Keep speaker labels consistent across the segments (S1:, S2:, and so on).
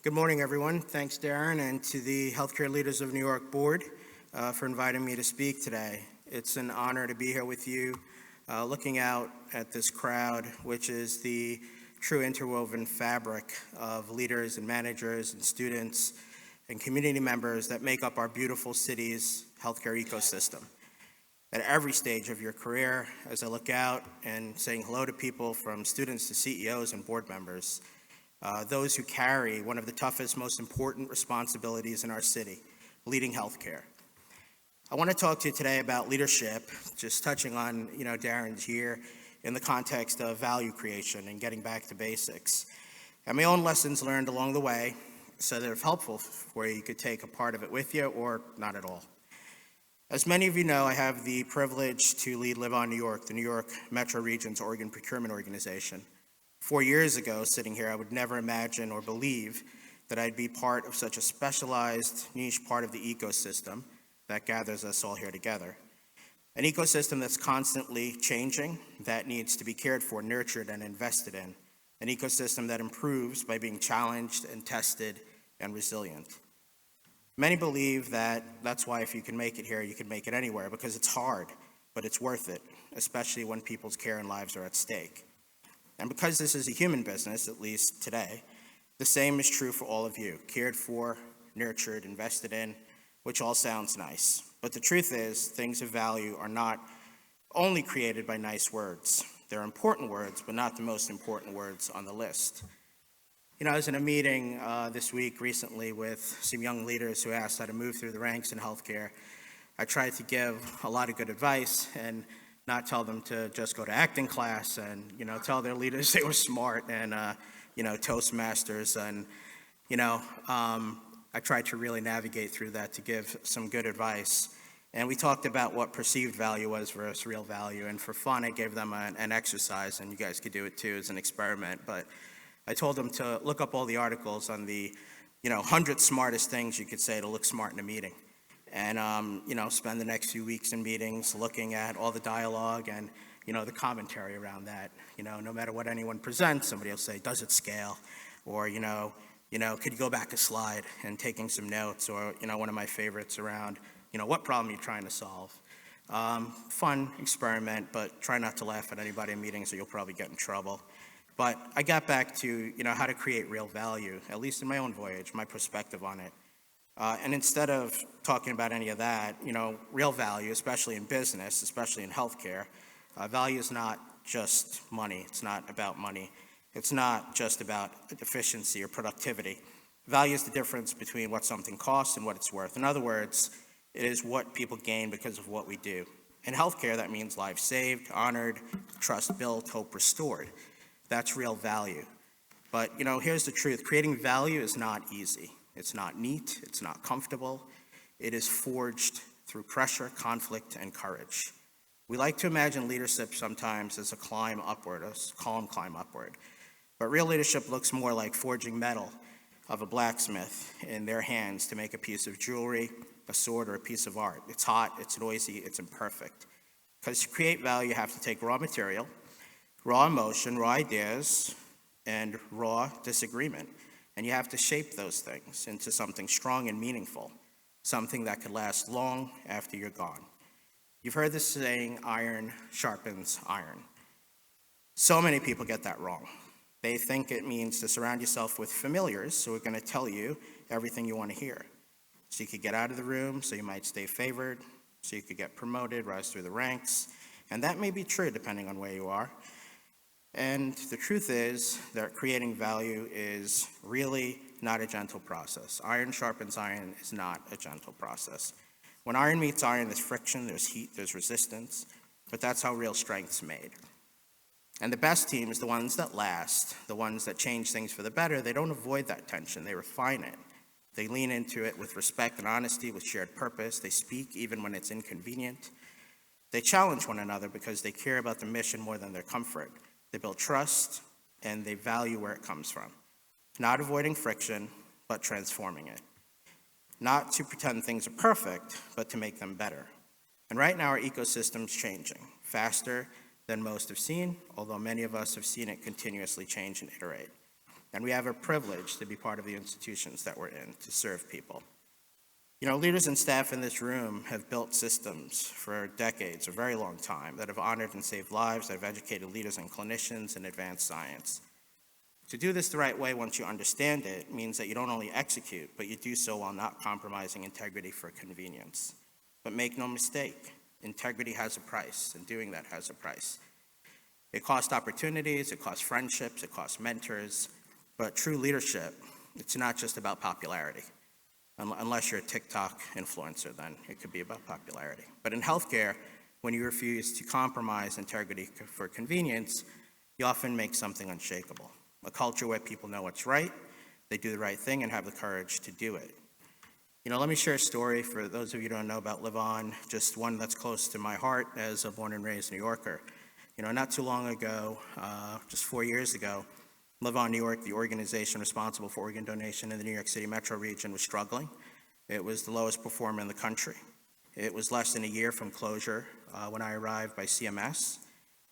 S1: Good morning, everyone. Thanks, Darren, and to the Healthcare Leaders of New York Board for inviting me to speak today. It's an honor to be here with you, looking out at this crowd, which is the true interwoven fabric of leaders and managers and students and community members that make up our beautiful city's healthcare ecosystem. At every stage of your career, as I look out and saying hello to people from students to CEOs and board members, those who carry one of the toughest, most important responsibilities in our city, leading healthcare. I want to talk to you today about leadership, just touching on, Darren's here in the context of value creation and getting back to basics. And my own lessons learned along the way, so that if helpful for you, you could take a part of it with you or not at all. As many of you know, I have the privilege to lead LiveOnNY York, the New York Metro Region's organ procurement organization. 4 years ago, sitting here, I would never imagine or believe that I'd be part of such a specialized niche part of the ecosystem that gathers us all here together. An ecosystem that's constantly changing, that needs to be cared for, nurtured, and invested in. An ecosystem that improves by being challenged and tested and resilient. Many believe that that's why if you can make it here, you can make it anywhere, because it's hard, but it's worth it, especially when people's care and lives are at stake. And because this is a human business, at least today, the same is true for all of you, cared for, nurtured, invested in, which all sounds nice. But the truth is, things of value are not only created by nice words. They're important words, but not the most important words on the list. I was in a meeting this week recently with some young leaders who asked how to move through the ranks in healthcare. I tried to give a lot of good advice and not tell them to just go to acting class and, tell their leaders they were smart and, Toastmasters. And, I tried to really navigate through that to give some good advice. And we talked about what perceived value was versus real value. And for fun, I gave them an exercise, and you guys could do it too as an experiment. But I told them to look up all the articles on the, 100 smartest things you could say to look smart in a meeting. And, spend the next few weeks in meetings looking at all the dialogue and, the commentary around that. No matter what anyone presents, somebody will say, does it scale? Or, could you go back a slide, and taking some notes? Or, one of my favorites around, what problem you're trying to solve. Fun experiment, but try not to laugh at anybody in meetings or you'll probably get in trouble. But I got back to, how to create real value, at least in my own voyage, my perspective on it. And instead of talking about any of that, real value, especially in business, especially in healthcare, value is not just money. It's not about money. It's not just about efficiency or productivity. Value is the difference between what something costs and what it's worth. In other words, it is what people gain because of what we do. In healthcare, that means lives saved, honored, trust built, hope restored. That's real value. But, here's the truth. Creating value is not easy. It's not neat. It's not comfortable. It is forged through pressure, conflict, and courage. We like to imagine leadership sometimes as a climb upward, a calm climb upward. But real leadership looks more like forging metal of a blacksmith in their hands to make a piece of jewelry, a sword, or a piece of art. It's hot, it's noisy, it's imperfect. Because to create value, you have to take raw material, raw emotion, raw ideas, and raw disagreement. And you have to shape those things into something strong and meaningful, something that could last long after you're gone. You've heard this saying, iron sharpens iron. So many people get that wrong. They think it means to surround yourself with familiars who are going to tell you everything you want to hear. So you could get out of the room, so you might stay favored, so you could get promoted, rise through the ranks. And that may be true depending on where you are. And the truth is that creating value is really not a gentle process. Iron sharpens iron is not a gentle process. When iron meets iron, there's friction, there's heat, there's resistance, but that's how real strength's made. And the best teams, the ones that last, the ones that change things for the better, they don't avoid that tension, they refine it. They lean into it with respect and honesty, with shared purpose. They speak even when it's inconvenient. They challenge one another because they care about the mission more than their comfort. They build trust, and they value where it comes from. Not avoiding friction, but transforming it. Not to pretend things are perfect, but to make them better. And right now, our ecosystem's changing faster than most have seen, although many of us have seen it continuously change and iterate. And we have a privilege to be part of the institutions that we're in, to serve people. You know, leaders and staff in this room have built systems for decades, a very long time, that have honored and saved lives, that have educated leaders and clinicians in advanced science. To do this the right way, once you understand it, means that you don't only execute, but you do so while not compromising integrity for convenience. But make no mistake, integrity has a price, and doing that has a price. It costs opportunities, it costs friendships, it costs mentors, but true leadership, it's not just about popularity. Unless you're a TikTok influencer, then it could be about popularity. But in healthcare, when you refuse to compromise integrity for convenience, you often make something unshakable. A culture where people know what's right, they do the right thing, and have the courage to do it. You know, let me share a story for those of you who don't know about LiveOn, just one that's close to my heart as a born and raised New Yorker. You know, not too long ago, just 4 years ago, LiveOn New York, the organization responsible for organ donation in the New York City metro region, was struggling. It was the lowest performer in the country. It was less than a year from closure when I arrived by CMS.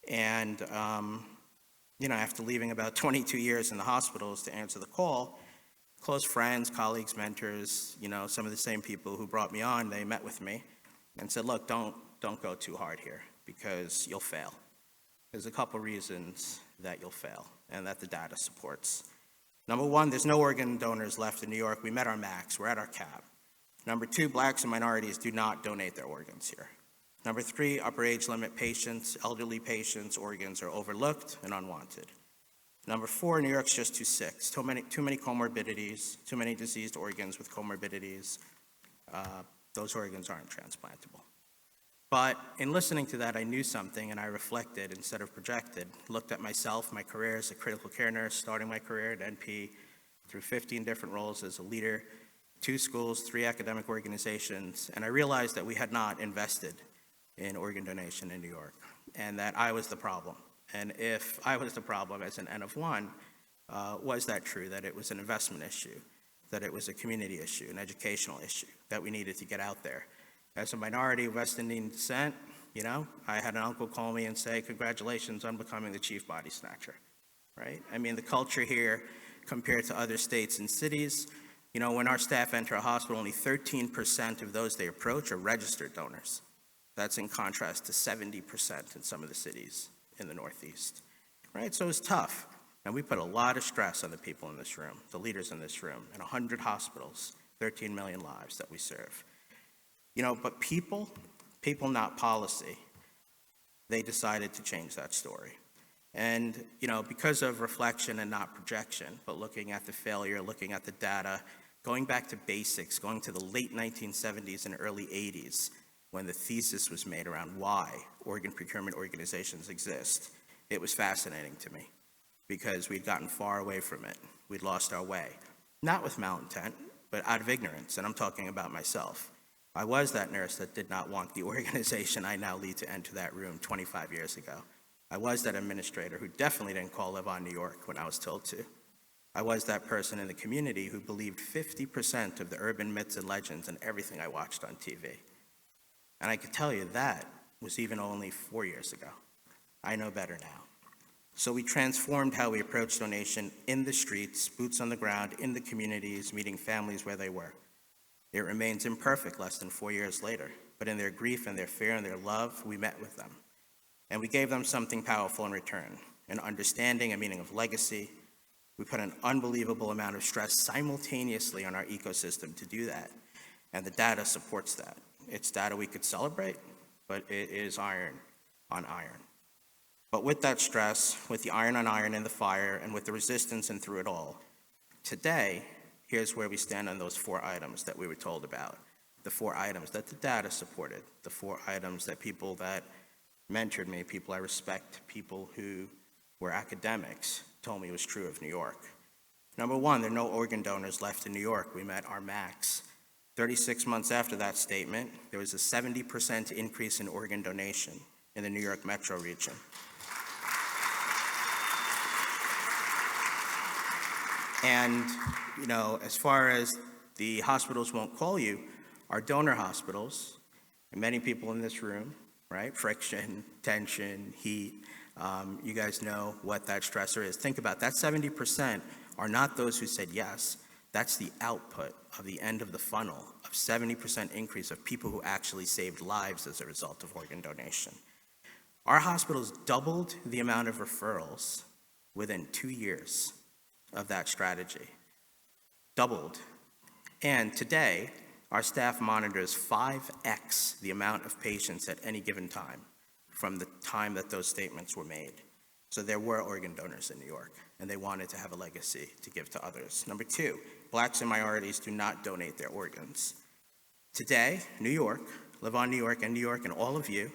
S1: And, you know, after leaving about 22 years in the hospitals to answer the call, close friends, colleagues, mentors, you know, some of the same people who brought me on, they met with me and said, look, don't go too hard here because you'll fail. There's a couple reasons that you'll fail and that the data supports. Number one, there's no organ donors left in New York. We met our max, we're at our cap. Number two, blacks and minorities do not donate their organs here. Number three, upper age limit patients, elderly patients' organs are overlooked and unwanted. Number four, New York's just too sick. Too many comorbidities, too many diseased organs with comorbidities. Those organs aren't transplantable. But in listening to that, I knew something, and I reflected instead of projected. Looked at myself, my career as a critical care nurse, starting my career at NP through 15 different roles as a leader, 2 schools, 3 academic organizations, and I realized that we had not invested in organ donation in New York, and that I was the problem. And if I was the problem as an N of 1, was that true, that it was an investment issue, that it was a community issue, an educational issue, that we needed to get out there? As a minority of West Indian descent, you know, I had an uncle call me and say, congratulations on becoming the chief body snatcher, right? I mean, the culture here compared to other states and cities, you know, when our staff enter a hospital, only 13% of those they approach are registered donors. That's in contrast to 70% in some of the cities in the Northeast, right? So it's tough. And we put a lot of stress on the people in this room, the leaders in this room, and 100 hospitals, 13 million lives that we serve. You know, but people, not policy, they decided to change that story. And, you know, because of reflection and not projection, but looking at the failure, looking at the data, going back to basics, going to the late 1970s and early 80s, when the thesis was made around why organ procurement organizations exist, it was fascinating to me because we'd gotten far away from it. We'd lost our way, not with malintent, but out of ignorance, and I'm talking about myself. I was that nurse that did not want the organization I now lead to enter that room 25 years ago. I was that administrator who definitely didn't call LiveOn New York when I was told to. I was that person in the community who believed 50% of the urban myths and legends and everything I watched on TV. And I could tell you that was even only 4 years ago. I know better now. So we transformed how we approach donation in the streets, boots on the ground, in the communities, meeting families where they were. It remains imperfect less than 4 years later, but in their grief and their fear and their love, we met with them. And we gave them something powerful in return, an understanding, a meaning of legacy. We put an unbelievable amount of stress simultaneously on our ecosystem to do that, and the data supports that. It's data we could celebrate, but it is iron on iron. But with that stress, with the iron on iron in the fire, and with the resistance and through it all, today, here's where we stand on those 4 items that we were told about, the 4 items that the data supported, the 4 items that people that mentored me, people I respect, people who were academics, told me was true of New York. Number 1, there are no organ donors left in New York. We met our max. 36 months after that statement, there was a 70% increase in organ donation in the New York metro region. And, you know, as far as the hospitals won't call you, our donor hospitals, and many people in this room, right? Friction, tension, heat, you guys know what that stressor is. Think about that 70% are not those who said yes. That's the output of the end of the funnel of 70% increase of people who actually saved lives as a result of organ donation. Our hospitals doubled the amount of referrals within 2 years of that strategy. Doubled. And today, our staff monitors 5x the amount of patients at any given time from the time that those statements were made. So there were organ donors in New York, and they wanted to have a legacy to give to others. Number two, Blacks and minorities do not donate their organs. Today, New York, LiveOnNY New York, and all of you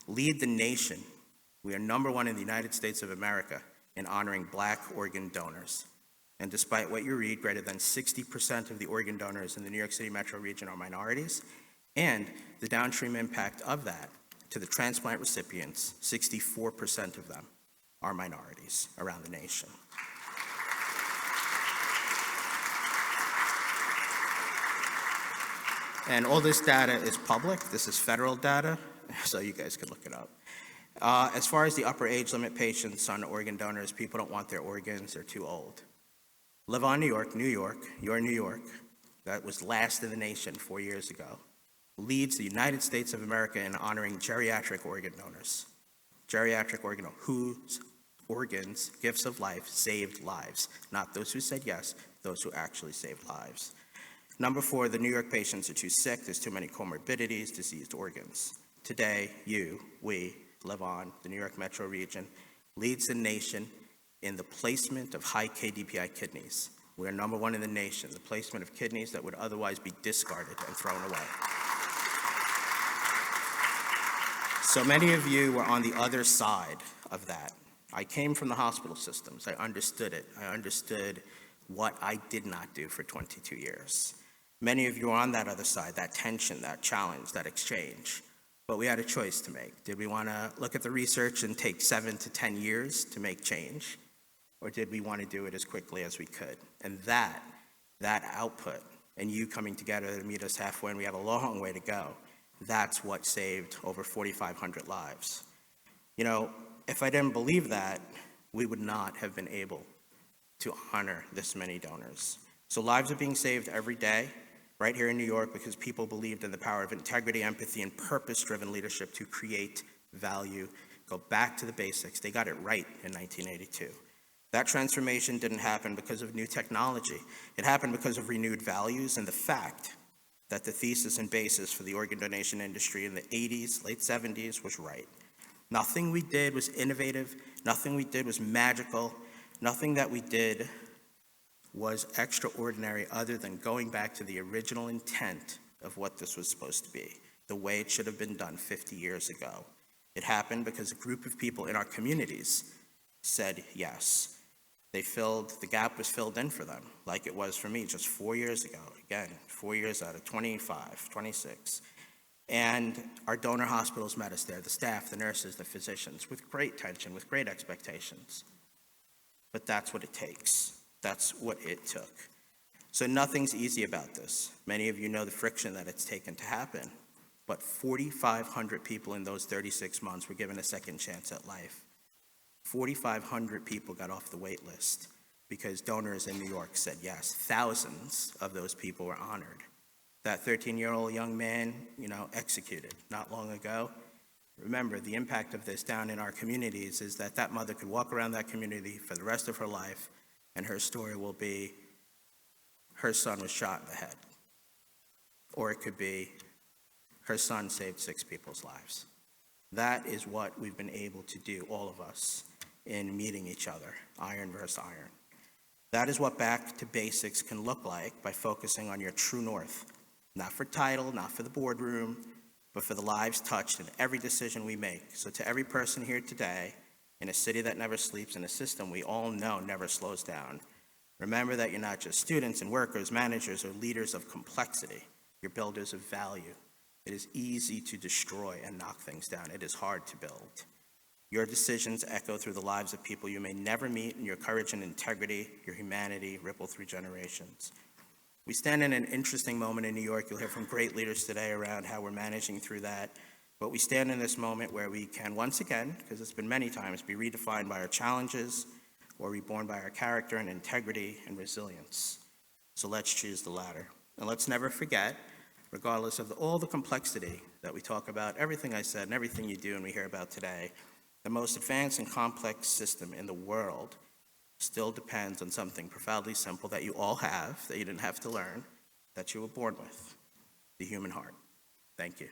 S1: lead the nation. We are number one in the United States of America in honoring Black organ donors. And despite what you read, greater than 60% of the organ donors in the New York City metro region are minorities, and the downstream impact of that to the transplant recipients, 64% of them are minorities around the nation. And all this data is public. This is federal data, so you guys can look it up. As far as the upper age limit patients on organ donors, people don't want their organs, they're too old. LiveOnNY New York, your New York, that was last in the nation 4 years ago, leads the United States of America in honoring geriatric organ donors. Geriatric organ donors, whose organs, gifts of life, saved lives. Not those who said yes, those who actually saved lives. Number four, the New York patients are too sick. There's too many comorbidities, diseased organs. Today, we, LiveOn, the New York metro region, leads the nation in the placement of high KDPI kidneys. We are number one in the nation, the placement of kidneys that would otherwise be discarded and thrown away. So many of you were on the other side of that. I came from the hospital systems. I understood it. I understood what I did not do for 22 years. Many of you are on that other side, that tension, that challenge, that exchange. But we had a choice to make. Did we want to look at the research and take 7 to 10 years to make change? Or did we want to do it as quickly as we could? And that output, and you coming together to meet us halfway, and we have a long way to go, that's what saved over 4,500 lives. You know, if I didn't believe that, we would not have been able to honor this many donors. So lives are being saved every day, right here in New York, because people believed in the power of integrity, empathy, and purpose-driven leadership to create value. Go back to the basics. They got it right in 1982. That transformation didn't happen because of new technology. It happened because of renewed values and the fact that the thesis and basis for the organ donation industry in the 80s, late 70s was right. Nothing we did was innovative. Nothing we did was magical. Nothing that we did was extraordinary other than going back to the original intent of what this was supposed to be, the way it should have been done 50 years ago. It happened because a group of people in our communities said yes. The gap was filled in for them, like it was for me just 4 years ago. Again, 4 years out of 25, 26. And our donor hospitals met us there, the staff, the nurses, the physicians, with great tension, with great expectations. But that's what it takes. That's what it took. So nothing's easy about this. Many of you know the friction that it's taken to happen. But 4,500 people in those 36 months were given a second chance at life. 4,500 people got off the wait list because donors in New York said yes. Thousands of those people were honored. That 13-year-old young man, executed not long ago. Remember, the impact of this down in our communities is that that mother could walk around that community for the rest of her life, and her story will be, her son was shot in the head. Or it could be, her son saved 6 people's lives. That is what we've been able to do, all of us, in meeting each other, iron versus iron. That is what back to basics can look like by focusing on your true north. Not for title, not for the boardroom, but for the lives touched in every decision we make. So to every person here today, in a city that never sleeps, in a system we all know never slows down, remember that you're not just students and workers, managers, or leaders of complexity. You're builders of value. It is easy to destroy and knock things down. It is hard to build. Your decisions echo through the lives of people you may never meet, and your courage and integrity, your humanity, ripple through generations. We stand in an interesting moment in New York. You'll hear from great leaders today around how we're managing through that. But we stand in this moment where we can once again, because it's been many times, be redefined by our challenges, or are we born by our character and integrity and resilience? So let's choose the latter. And let's never forget, regardless of all the complexity that we talk about, everything I said and everything you do and we hear about today, the most advanced and complex system in the world still depends on something profoundly simple that you all have, that you didn't have to learn, that you were born with, the human heart. Thank you.